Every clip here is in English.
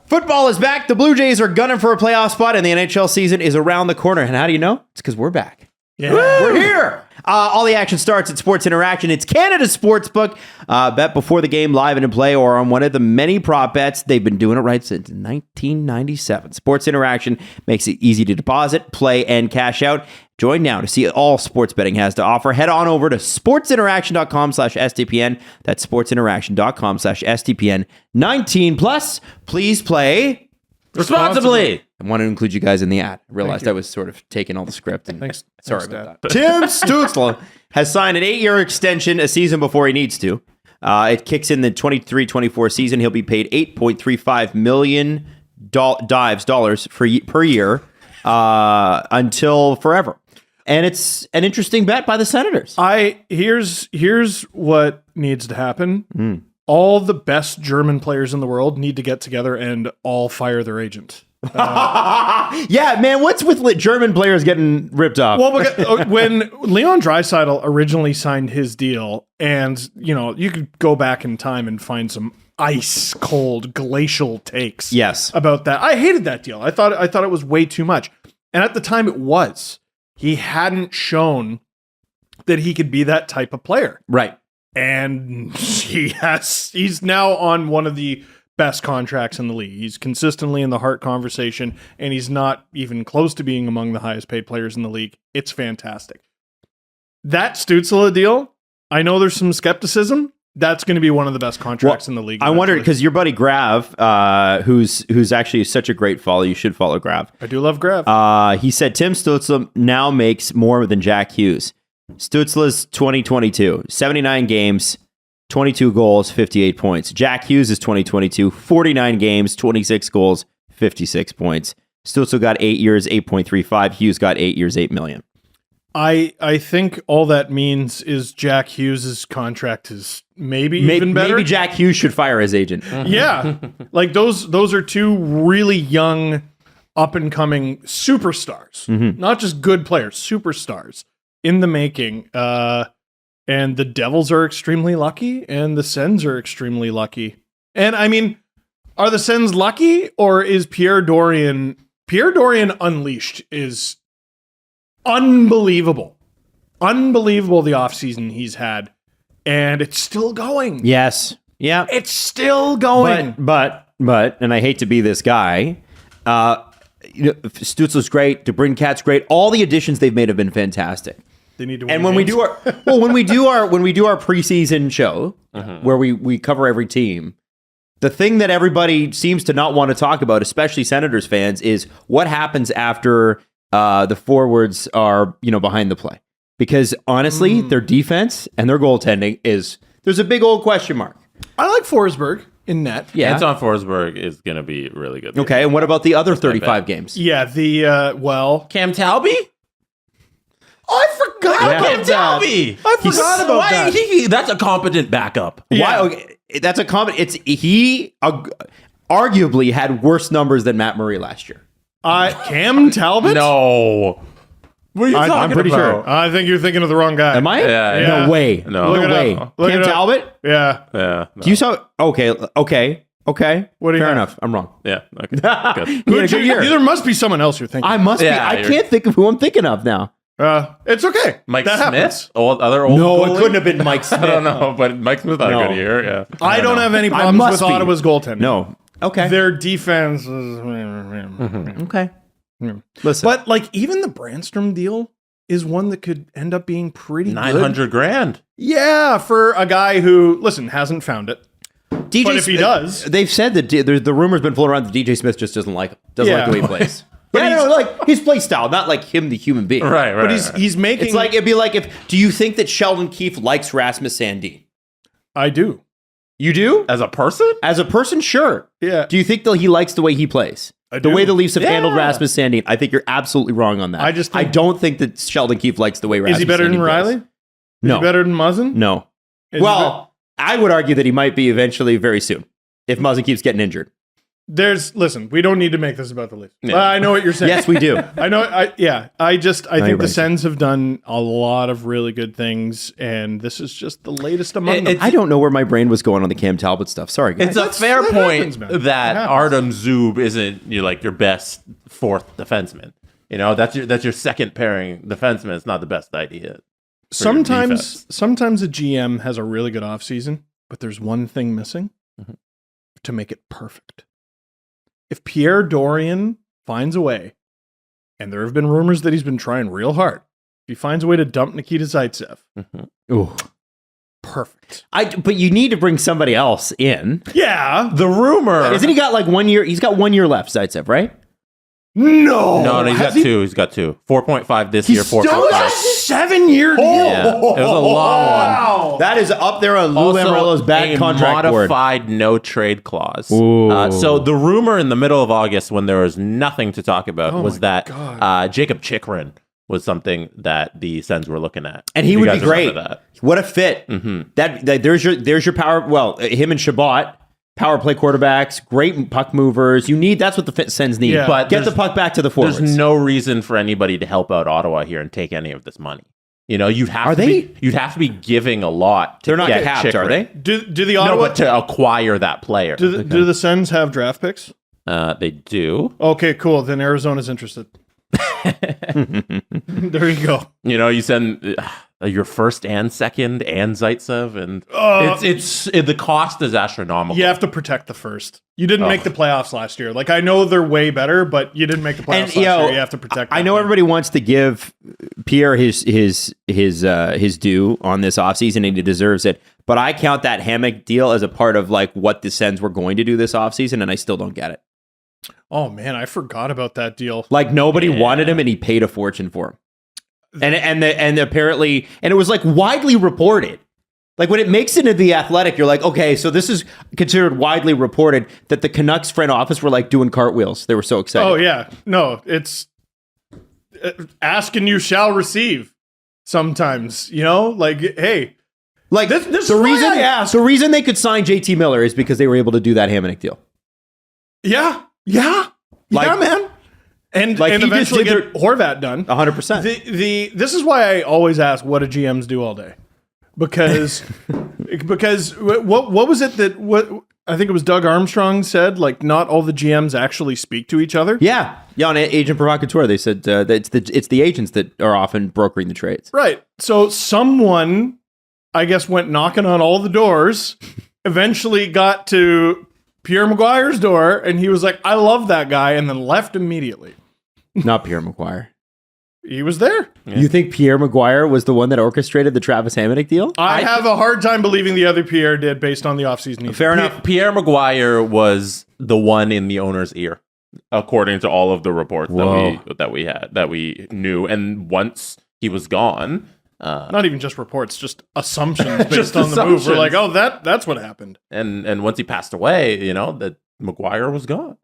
Football is back. The Blue Jays are gunning for a playoff spot, and the NHL season is around the corner. And how do you know? It's because we're back. Yeah. We're here. All the action starts at Sports Interaction. It's Canada's sportsbook. Bet before the game, live and in play, or on one of the many prop bets. They've been doing it right since 1997. Sports Interaction makes it easy to deposit, play, and cash out. Join now to see all sports betting has to offer. Head on over to sportsinteraction.com/SDPN. That's sportsinteraction.com/SDPN. 19 plus. Please play responsibly. I want to include you guys in the ad. I realized I was sort of taking all the script. And sorry about that. Tim Stützle has signed an 8-year extension a season before he needs to. It kicks in the 23-24 season. He'll be paid $8.35 million per year until forever. And it's an interesting bet by the Senators. Here's what needs to happen. All the best German players in the world need to get together and all fire their agent. Yeah, man, what's with German players getting ripped off? Well, when Leon Draisaitl originally signed his deal, and you could go back in time and find some ice cold glacial takes about that. I hated that deal. I thought it was way too much. And at the time it was. He hadn't shown that he could be that type of player. Right. And he's now on one of the best contracts in the league. He's consistently in the Hart conversation, and he's not even close to being among the highest paid players in the league. It's fantastic. That Stützle deal, I know there's some skepticism. That's going to be one of the best contracts in the league. I wonder, because your buddy Grav, who's actually such a great follow, you should follow Grav. I do love Grav. He said Tim Stützle now makes more than Jack Hughes. Stützle's 2022, 79 games, 22 goals, 58 points. Jack Hughes is 2022, 49 games, 26 goals, 56 points. Stützle got 8 years, 8.35. Hughes got 8 years, $8 million. I think all that means is Jack Hughes' contract is maybe even better. Maybe Jack Hughes should fire his agent. Yeah. Like those are two really young, up-and-coming superstars. Not just good players, superstars in the making. And the Devils are extremely lucky, and the Sens are extremely lucky. And I mean, are the Sens lucky, or is Pierre Dorian Unleashed is unbelievable. Unbelievable the offseason he's had. And it's still going. Yes. Yeah. It's still going. But, and I hate to be this guy, Stützle's great, DeBrincat's great. All the additions they've made have been fantastic. They need to win and when we do our when we do our preseason show where we cover every team, the thing that everybody seems to not want to talk about, especially Senators fans, is what happens after the forwards are behind the play. Because honestly, their defense and their goaltending there's a big old question mark. I like Forsberg in net. Yeah, Anton Forsberg is going to be really good. Okay, and what about the other 35 games? Yeah, Cam Talby? I forgot Cam Talby. I forgot about that. That's a competent backup. Yeah. Why? Okay, that's a competent. He arguably had worse numbers than Matt Murray last year. Cam Talbot? No. What are you talking I'm pretty about? sure. I think you're thinking of the wrong guy. Am I? Yeah. No way. No. No way. Cam Talbot? Yeah. Yeah. Do you saw? Okay. What do you Fair have? enough. I'm wrong. Yeah. Okay. Good. He had a good year. There must be someone else you're thinking. I must be. Yeah, I can't think of who I'm thinking of now. It's okay. Mike that Smith? happens. Other old No, goalie? it couldn't have been Mike Smith. I don't know, but Mike Smith had a good year. Yeah. I don't have any problems must with be. Ottawa's goaltending. No. Okay. Their defense is... Okay. Listen. But even the Brandstrom deal is one that could end up being pretty good. $900,000. Yeah, for a guy who, hasn't found it. DJ But if he does... They've said that the rumor's been floating around that DJ Smith just doesn't like him. Doesn't like the way he plays. But like his play style, not like him, the human being. Right. But he's making... It's like, it'd be like do you think that Sheldon Keefe likes Rasmus Sandin? I do. You do? As a person? As a person, sure. Yeah. Do you think that he likes the way he plays? I The do. way the Leafs have Yeah. handled Rasmus Sandin, I think you're absolutely wrong on that. I just think- I don't think that Sheldon Keefe likes the way Rasmus Sandin Is he better than plays. Riley? No. Is he better than Muzzin? No. Is Well, I would argue that he might be eventually very soon if Muzzin keeps getting injured. Listen, we don't need to make this about the Leafs. Yeah. I know what you're saying. Yes, we do. I know. I think the Sens have done a lot of really good things, and this is just the latest among them. I don't know where my brain was going on the Cam Talbot stuff. Sorry, guys. It's a fair point that Artem Zub isn't your best fourth defenseman. That's your second pairing defenseman. It's not the best idea. Sometimes a GM has a really good offseason, but there's one thing missing to make it perfect. If Pierre Dorian finds a way, and there have been rumors that he's been trying real hard, if he finds a way to dump Nikita Zaitsev, ooh, perfect. But you need to bring somebody else in. Yeah, the rumor isn't he got like 1 year? He's got 1 year left, Zaitsev, right? No, he's got two. He's got two. 4.5 this year. 4.5. 7-year deal. Yeah, it was a long one. That is up there on Lou Lamoriello's bad contract board. Modified no trade clause. So the rumor in the middle of August, when there was nothing to talk about, was that Jacob Chikrin was something that the Sens were looking at, and he would be great. What a fit! That there's your power. Well, him and Shabbat. Power play quarterbacks, great puck movers. That's what the Sens need. Yeah. But get the puck back to the forwards. There's no reason for anybody to help out Ottawa here and take any of this money. You'd have to be giving a lot. They're not capped, Chikrin. are they? Do the Ottawa? No, but to acquire that player. Do the Sens have draft picks? They do. Okay, cool. Then Arizona's interested. There you go. You send your first and second and Zaitsev, and the cost is astronomical. You have to protect the first. You didn't make the playoffs last year. Like, I know they're way better, but you didn't make the playoffs last year. You have to protect. I know everybody wants to give Pierre his due on this offseason, and he deserves it. But I count that hammock deal as a part of like what the Sens were going to do this offseason, and I still don't get it. Oh man, I forgot about that deal. Like nobody wanted him, and he paid a fortune for him. And apparently, and it was like widely reported. Like when it makes it into The Athletic, you're like, okay, so this is considered widely reported that the Canucks front office were like doing cartwheels. They were so excited. Oh yeah, no, it's ask and you shall receive. Sometimes, like, hey, like this the reason they could sign JT Miller is because they were able to do that Hamonic deal. Yeah, man. And like eventually get Horvat done. 100%. This is why I always ask what do GMs do all day, because what was it that I think it was Doug Armstrong said, like not all the GMs actually speak to each other. Yeah, on Agent Provocateur they said that it's the agents that are often brokering the trades. Right. So someone, I guess, went knocking on all the doors, eventually got to Pierre Maguire's door, and he was like, I love that guy, and then left immediately. Not Pierre Maguire. He was there. Yeah. You think Pierre Maguire was the one that orchestrated the Travis Hamonic deal? I have a hard time believing the other Pierre did based on the offseason. Fair enough. Pierre Maguire was the one in the owner's ear, according to all of the reports that we knew. And once he was gone, not even just reports, just assumptions based on the move. We're like, oh, that's what happened. And once he passed away, that Maguire was gone.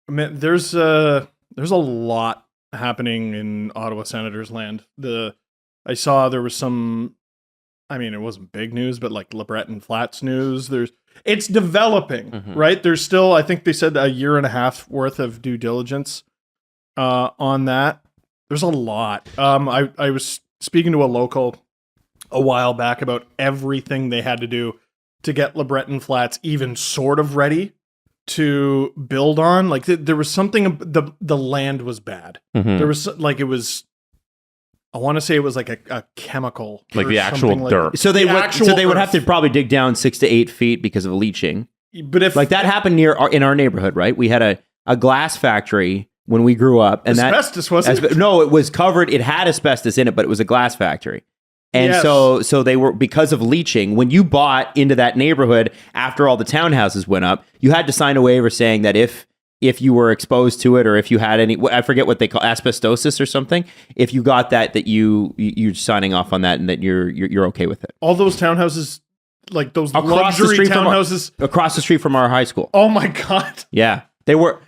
I mean, there's a lot happening in Ottawa Senators land. I saw there was some, I mean, it wasn't big news, but like LeBreton Flats news. It's developing, right? There's still, I think they said a year and a half worth of due diligence on that. There's a lot. I was speaking to a local a while back about everything they had to do to get LeBreton Flats even sort of ready to build on. Like there was something, the land was bad. There was like, it was, I want to say it was like a chemical, like the actual dirt. So they would have to probably dig down 6 to 8 feet because of leaching. But if like that happened in our neighborhood, right? We had a glass factory when we grew up, and asbestos wasn't it? No, it was covered. It had asbestos in it, but it was a glass factory. And so they were, because of leaching, when you bought into that neighborhood after all the townhouses went up, you had to sign a waiver saying that if you were exposed to it, or if you had any, I forget what they call asbestosis or something, if you got that you're signing off on that and that you're okay with it. All those townhouses, like those luxury townhouses across the street from our high school. Oh my God. Yeah. They were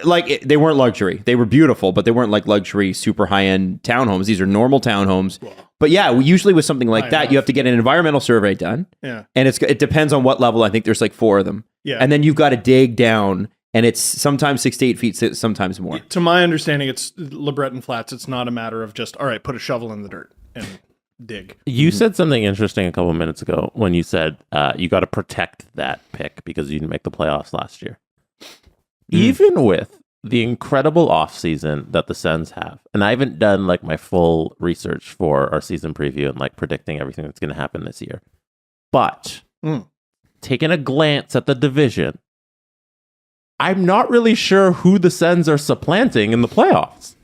like, they weren't luxury. They were beautiful, but they weren't like luxury, super high-end townhomes. These are normal townhomes. Wow. But yeah, usually with something like that, you have to get an environmental survey done. Yeah. And it depends on what level. I think there's like 4 of them. Yeah. And then you've got to dig down and it's sometimes 6 to 8 feet, sometimes more. To my understanding, it's LeBreton Flats. It's not a matter of just, all right, put a shovel in the dirt and dig. You said something interesting a couple of minutes ago when you said you got to protect that pick because you didn't make the playoffs last year. Even with the incredible offseason that the Sens have, and I haven't done like my full research for our season preview and like predicting everything that's going to happen this year, but taking a glance at the division, I'm not really sure who the Sens are supplanting in the playoffs.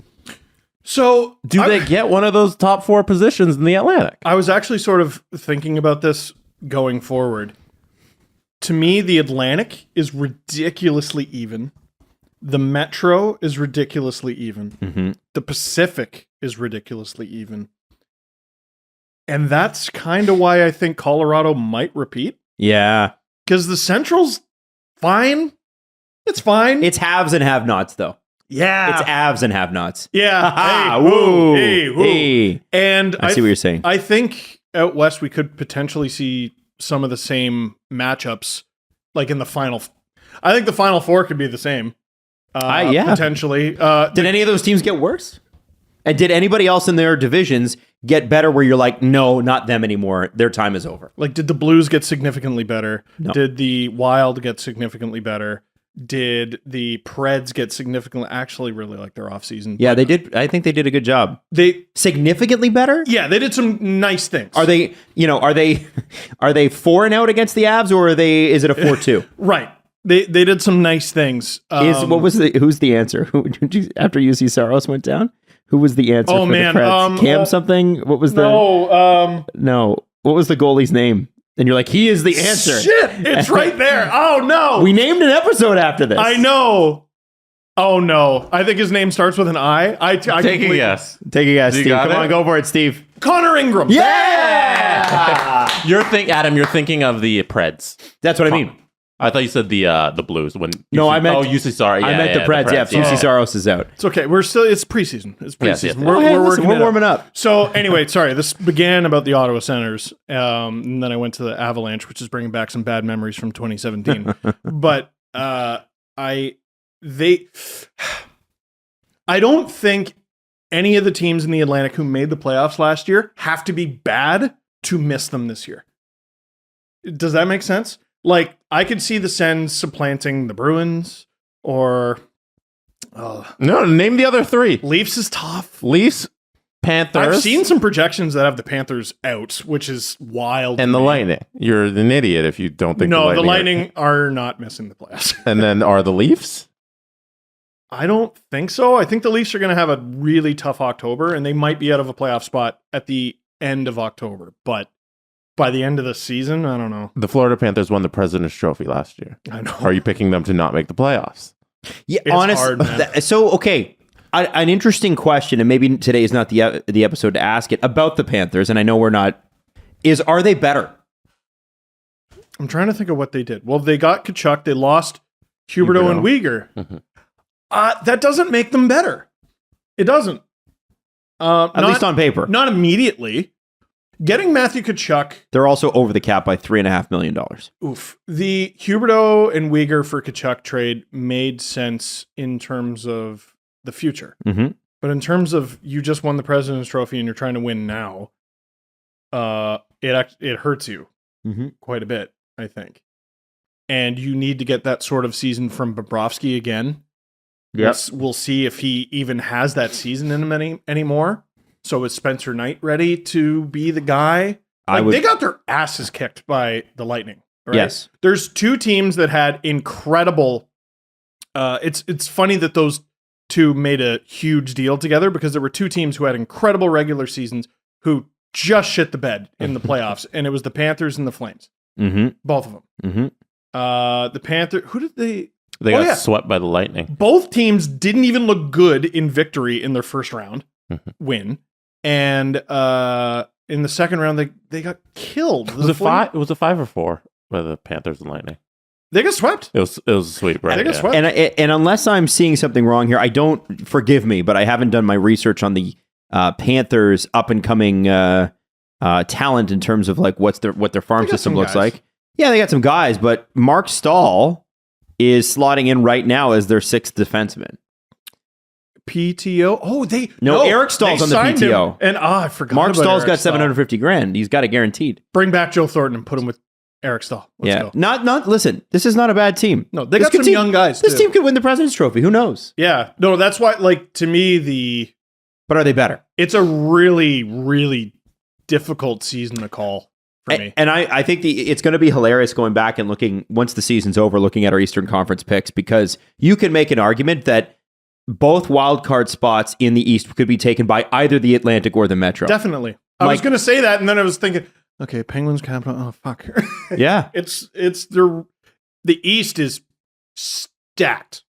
So do they get one of those top 4 positions in the Atlantic? I was actually sort of thinking about this going forward. To me, the Atlantic is ridiculously even. The Metro is ridiculously even. The Pacific is ridiculously even. And that's kind of why I think Colorado might repeat. Yeah. Because the Central's fine. It's fine. It's haves and have-nots, though. Yeah. It's haves and have-nots. Yeah. Hey, woo. Hey. And I see what you're saying. I think out west we could potentially see some of the same matchups, like in the final. I think the Final Four could be the same. Potentially. Did any of those teams get worse? And did anybody else in their divisions get better where you're like, no, not them anymore. Their time is over. Like, did the Blues get significantly better? No. Did the Wild get significantly better? Did the Preds get significantly? Actually, really like their offseason. Yeah, they did. I think they did a good job. They significantly better. Yeah, they did some nice things. Are they? Are they 4-0 against the Avs, or is it a 4-2? Right. They did some nice things. Who's the answer? After UC Saros went down, who was the answer? Oh for man, the Preds? Cam something. What was no? What was the goalie's name? And you're like, he is the answer. Shit, it's right there. Oh no, we named an episode after this. I know. Oh no, I think his name starts with an I. Take a guess. Take a guess, You Steve. got Come it? on, go for it, Steve. Connor Ingram. Yeah. Adam, you're thinking of the Preds. That's what I mean. I thought you said the Blues when. I meant. Oh, UC. Sorry, I meant the Preds. Yeah, UC Saros is out. It's okay. It's preseason. It's preseason. Yes. We're We're warming up. So anyway, sorry. This began about the Ottawa Senators, and then I went to the Avalanche, which is bringing back some bad memories from 2017. But I don't think any of the teams in the Atlantic who made the playoffs last year have to be bad to miss them this year. Does that make sense? Like, I could see the Sens supplanting the Bruins or... No, name the other 3. Leafs is tough. Leafs, Panthers. I've seen some projections that have the Panthers out, which is wild. And the Lightning. You're an idiot if you don't think the Lightning are not missing the playoffs. And then are the Leafs? I don't think so. I think the Leafs are going to have a really tough October, and they might be out of a playoff spot at the end of October. But by the end of the season, I don't know. The Florida Panthers won the President's Trophy last year. I know. Are you picking them to not make the playoffs? Yeah, It's hard, man. So, okay, an interesting question, and maybe today is not the episode to ask it, about the Panthers, and I know we're not, are they better? I'm trying to think of what they did. Well, they got Tkachuk. They lost Huberdeau and Weegar. Mm-hmm. That doesn't make them better. It doesn't. At least on paper. Not immediately. Getting Matthew Tkachuk. They're also over the cap by $3.5 million. Oof. The Huberdeau and Weegar for Tkachuk trade made sense in terms of the future. Mm-hmm. But in terms of you just won the President's Trophy and you're trying to win now, it hurts you quite a bit, I think. And you need to get that sort of season from Bobrovsky again. Yes. We'll see if he even has that season in him anymore. So is Spencer Knight ready to be the guy? They got their asses kicked by the Lightning. Right? Yes. There's 2 teams that had incredible. It's funny that those 2 made a huge deal together because there were 2 teams who had incredible regular seasons who just shit the bed in the playoffs, and it was the Panthers and the Flames. Mm-hmm. Both of them. Mm-hmm. The Panthers. Who did they? They got swept by the Lightning. Both teams didn't even look good in victory in their first round win. And in the second round, they got killed. Was it 5? It was a 5 or 4 by the Panthers and Lightning. They got swept. It was a sweep, right? They got swept. And unless I'm seeing something wrong here, forgive me, but I haven't done my research on the Panthers up and coming talent in terms of like what their farm system looks like. Yeah, they got some guys, but Mark Stahl is slotting in right now as their 6th defenseman. PTO. Oh, Eric Stahl's on the signed him. PTO. And I forgot. Mark about Stahl's Eric got Stahl. $750,000. He's got it guaranteed. Bring back Joe Thornton and put him with Eric Stahl. Let's go. Not. Listen, this is not a bad team. No, they This got some team- young guys. This too. team could win the President's Trophy. Who knows? Yeah. No, that's why. Like to me, But are they better? it's a really, really difficult season to call for me. And I think it's going to be hilarious going back and looking, once the season's over, looking at our Eastern Conference picks, because you can make an argument that both wildcard spots in the East could be taken by either the Atlantic or the Metro. Definitely. I was going to say that, and then I was thinking, okay, Penguins, Capital. Oh fuck. Yeah. It's the East is stacked.